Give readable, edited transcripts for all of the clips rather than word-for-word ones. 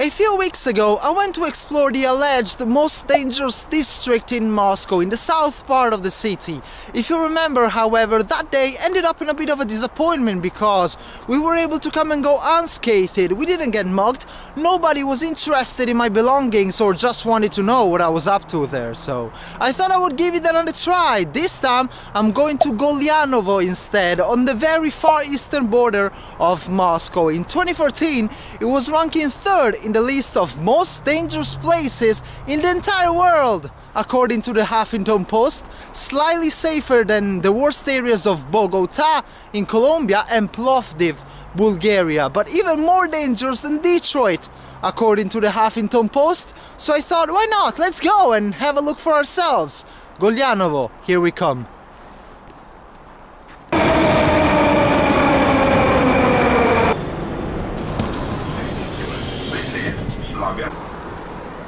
A few weeks ago, I went to explore the alleged most dangerous district in Moscow, in the south part of the city. If you remember, however, that day ended up in a bit of a disappointment because we were able to come and go unscathed. We didn't get mugged, nobody was interested in my belongings or just wanted to know what I was up to there, so I thought I would give it another try. This time I'm going to Gольяново instead, on the very far eastern border of Moscow. In 2014, it was ranking third in the list of most dangerous places in the entire world, according to the Huffington Post, slightly safer than the worst areas of Bogota in Colombia and Plovdiv, Bulgaria, but even more dangerous than Detroit, according to the Huffington Post. So I thought, why not? Let's go and have a look for ourselves. Gольяново, here we come.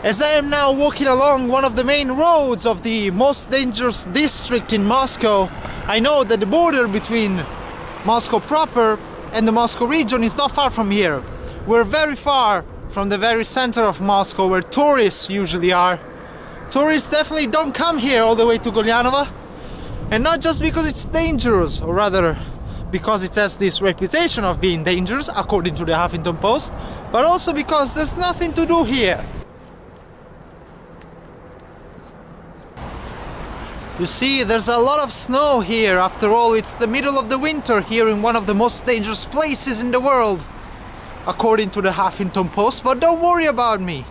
As I am now walking along one of the main roads of the most dangerous district in Moscow, I know that the border between Moscow proper and the Moscow region is not far from here. We're very far from the very center of Moscow, where tourists usually are. Tourists definitely don't come here all the way to Gольяново, and not just because it's dangerous, or rather because it has this reputation of being dangerous, according to the Huffington Post, but also because there's nothing to do here. You see, there's a lot of snow here. After all, it's the middle of the winter here in one of the most dangerous places in the world, according to the Huffington Post, but don't worry about me.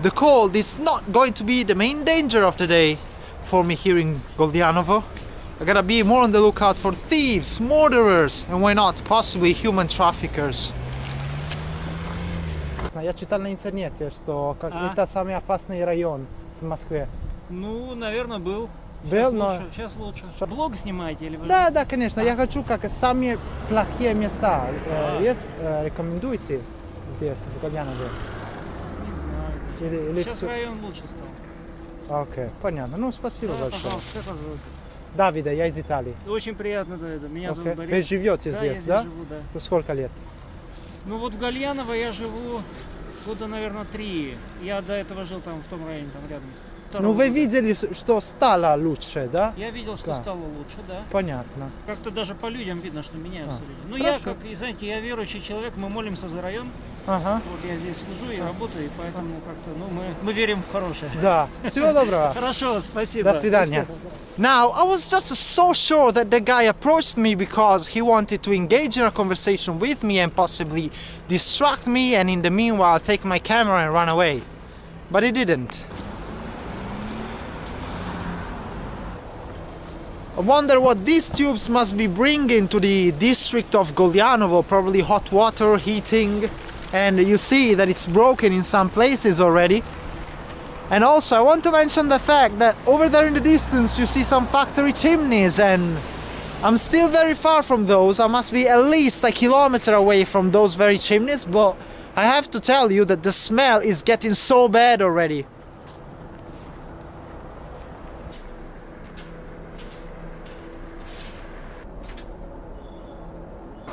The cold is not going to be the main danger of the day for me here in Gольяново. I gotta be more on the lookout for thieves, murderers, and why not, possibly human traffickers. Я читал на интернете, что это самый опасный район в Москве. Ну, наверное, был. Был, но... Сейчас лучше. Блог снимаете или вы? Да, да, конечно. Я хочу, как самые плохие места. Есть, рекомендуете здесь, в Гольяново? Не знаю. Или Сейчас все... район лучше стал. Окей, понятно. Ну, спасибо Да, большое. пожалуйста, как вас зовут? Давида, я из Италии. Очень приятно, Давида. Меня зовут Борис. Вы живете да, здесь, я здесь да? живу, да. Ну, сколько лет? Ну вот в Гольяново я живу года, наверное, 3. Я до этого жил там, в том районе, там рядом. Ну, вы видели, что стало лучше, да? Я видел, что Да. стало лучше, да. Понятно. Как-то даже по людям видно, что меняются люди. Ну, хорошо. я, как, знаете, я верующий человек, мы молимся за район. Ага. Вот я здесь служу и работаю, и поэтому как-то, ну, мы верим в хорошее. Да. Всего доброго. Хорошо, спасибо. До свидания. Now, I was just so sure that the guy approached me because he wanted to engage in a conversation with me and possibly distract me, and in the meanwhile take my camera and run away. But he didn't. I wonder what these tubes must be bringing to the district of Gольяново, probably hot water, heating, and you see that it's broken in some places already. And also I want to mention the fact that over there in the distance you see some factory chimneys, and I'm still very far from those. I must be at least a kilometer away from those very chimneys, but I have to tell you that the smell is getting so bad already.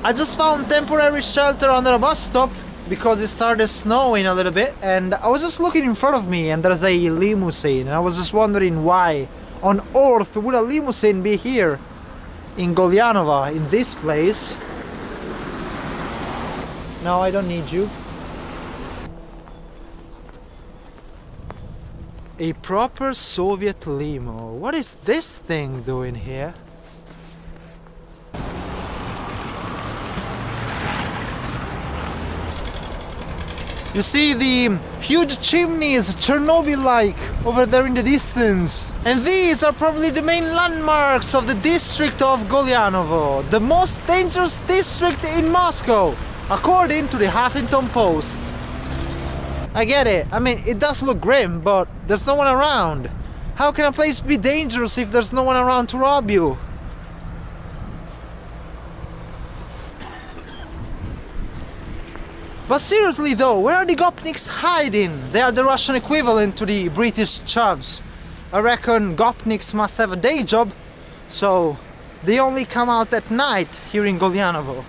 I just found temporary shelter under a bus stop because it started snowing a little bit, and I was just looking in front of me and there's a limousine, and I was just wondering why on earth would a limousine be here in Gольяново, in this place. No, I don't need you. A proper Soviet limo. What is this thing doing here? You see the huge chimneys, Chernobyl-like, over there in the distance. And these are probably the main landmarks of the district of Gольяново, the most dangerous district in Moscow, according to the Huffington Post. I get it, I mean, it does look grim, but there's no one around. How can a place be dangerous if there's no one around to rob you? But seriously though, where are the Gopniks hiding? They are the Russian equivalent to the British Chavs. I reckon Gopniks must have a day job, so they only come out at night here in Gольяново.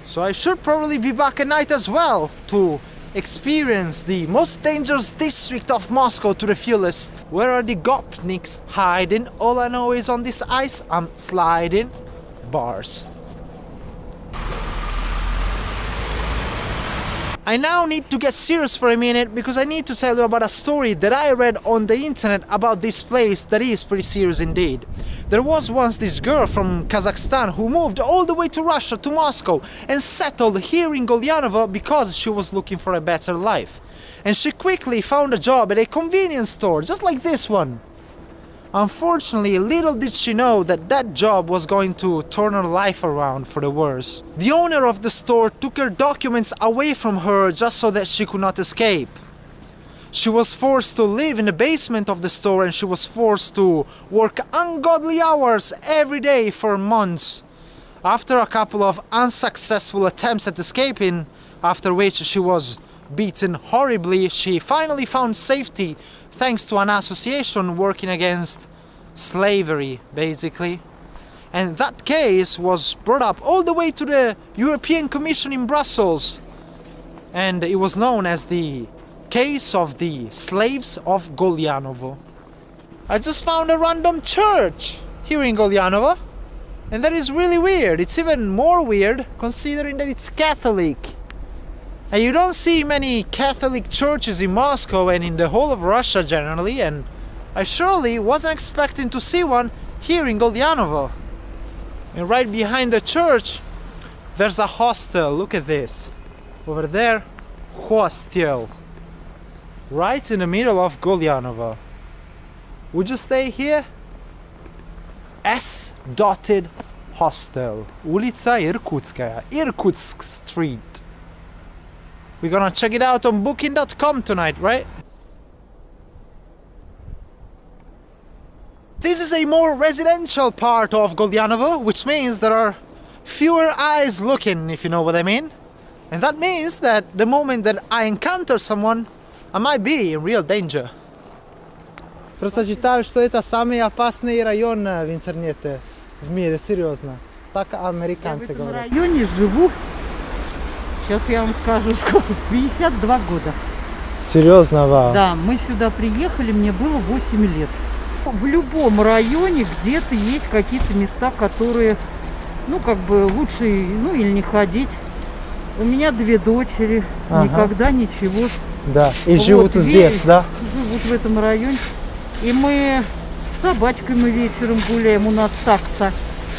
So I should probably be back at night as well to experience the most dangerous district of Moscow to the fullest. Where are the gopniks hiding? All I know is on this ice I'm sliding. Bars. I now need to get serious for a minute because I need to tell you about a story that I read on the internet about this place that is pretty serious indeed. There was once this girl from Kazakhstan who moved all the way to Russia, to Moscow, and settled here in Gольяново because she was looking for a better life. And she quickly found a job at a convenience store, just like this one. Unfortunately, little did she know that that job was going to turn her life around for the worse. The owner of the store took her documents away from her just so that she could not escape. She was forced to live in the basement of the store and she was forced to work ungodly hours every day for months. After a couple of unsuccessful attempts at escaping, after which she was beaten horribly, she finally found safety thanks to an association working against slavery, basically. And that case was brought up all the way to the European Commission in Brussels. And it was known as the case of the slaves of Gольяново. I just found a random church here in Gольяново. And that is really weird. It's even more weird considering that it's Catholic. And you don't see many Catholic churches in Moscow and in the whole of Russia generally, and I surely wasn't expecting to see one here in Gольяново. And right behind the church, there's a hostel. Look at this. Over there, hostel. Right in the middle of Gольяново. Would you stay here? S. Hostel. Ulica Irkutskaya. Irkutsk Street. We're gonna check it out on booking.com tonight, right? This is a more residential part of Gольяново, which means there are fewer eyes looking, if you know what I mean. And that means that the moment that I encounter someone, I might be in real danger. Просто читали, что это самый опасный район в интернете в мире, серьезно. Так американцы Я в этом говорят. районе живу, сейчас я вам скажу, сколько, 52 года. Серьезно, вау. Да, мы сюда приехали, мне было 8 лет. В любом районе где-то есть какие-то места, которые, ну, как бы лучше, ну, или не ходить. У меня 2 дочери, Ага. никогда ничего. Да, и Вот, живут здесь, да? Живут в этом районе. И мы с собачкой мы вечером гуляем, у нас такса.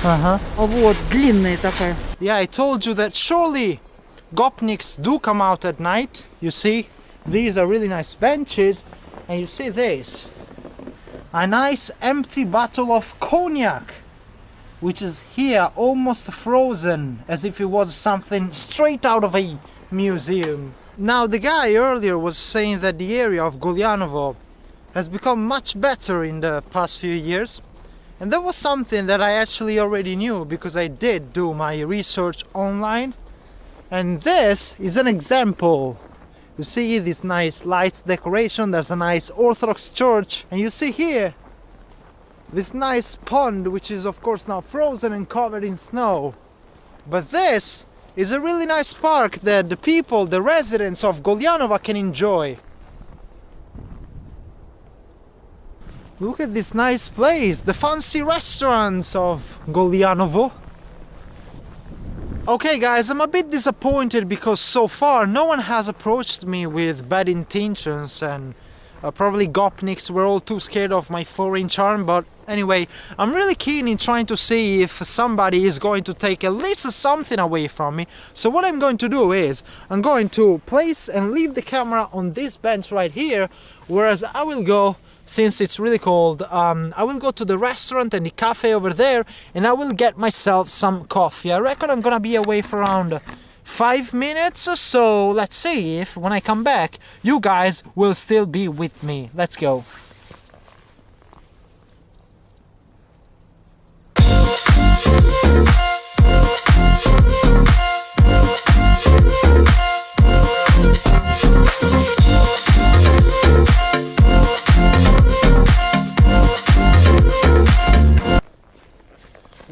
Ага. Вот, длинная такая. Yeah, I told you that surely gopniks do come out at night. You see, these are really nice benches, and you see this. A nice empty bottle of cognac, which is here almost frozen, as if it was something straight out of a museum. Now, the guy earlier was saying that the area of Gольяново has become much better in the past few years. And that was something that I actually already knew because I did do my research online. And this is an example. You see this nice lights decoration, there's a nice Orthodox church, and you see here this nice pond, which is of course now frozen and covered in snow. But this is a really nice park that the people, the residents of Gольяново can enjoy. Look at this nice place, the fancy restaurants of Gольяново. Okay guys, I'm a bit disappointed because so far no one has approached me with bad intentions, and probably gopniks were all too scared of my foreign charm, but anyway, I'm really keen in trying to see if somebody is going to take at least something away from me. So what I'm going to do is, I'm going to place and leave the camera on this bench right here, whereas I will go, since it's really cold, I will go to the restaurant and the cafe over there, and I will get myself some coffee. I reckon I'm gonna be away for around 5 minutes or so. Let's see if when I come back you guys will still be with me. Let's go.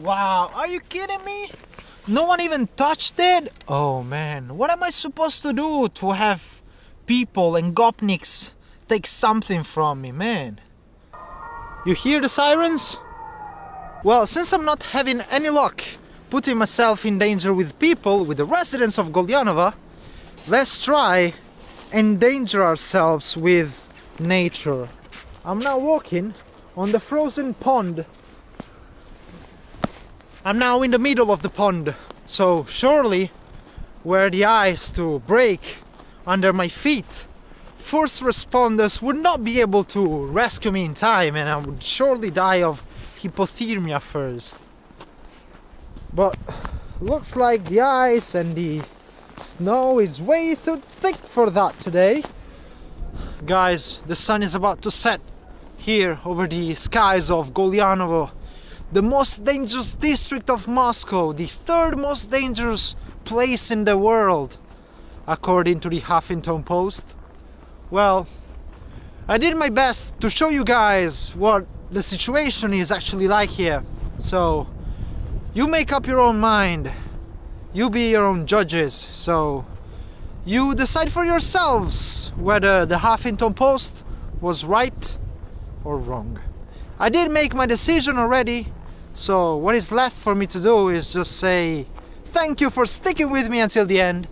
Wow, are you kidding me? No one even touched it? Oh man, what am I supposed to do to have people and gopniks take something from me, man. You hear the sirens? Well, since I'm not having any luck putting myself in danger with people, with the residents of Gольяново, let's try endanger ourselves with nature. I'm now walking on the frozen pond. I'm now in the middle of the pond, so surely were the ice to break under my feet, first responders would not be able to rescue me in time and I would surely die of hypothermia first. But looks like the ice and the snow is way too thick for that today. Guys, the sun is about to set here over the skies of Gольяново, the most dangerous district of Moscow, the third most dangerous place in the world, according to the Huffington Post. Well, I did my best to show you guys what the situation is actually like here. So, you make up your own mind. You be your own judges. So, you decide for yourselves whether the Huffington Post was right or wrong. I did make my decision already, so what is left for me to do is just say thank you for sticking with me until the end,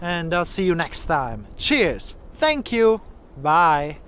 and I'll see you next time. Cheers! Thank you! Bye!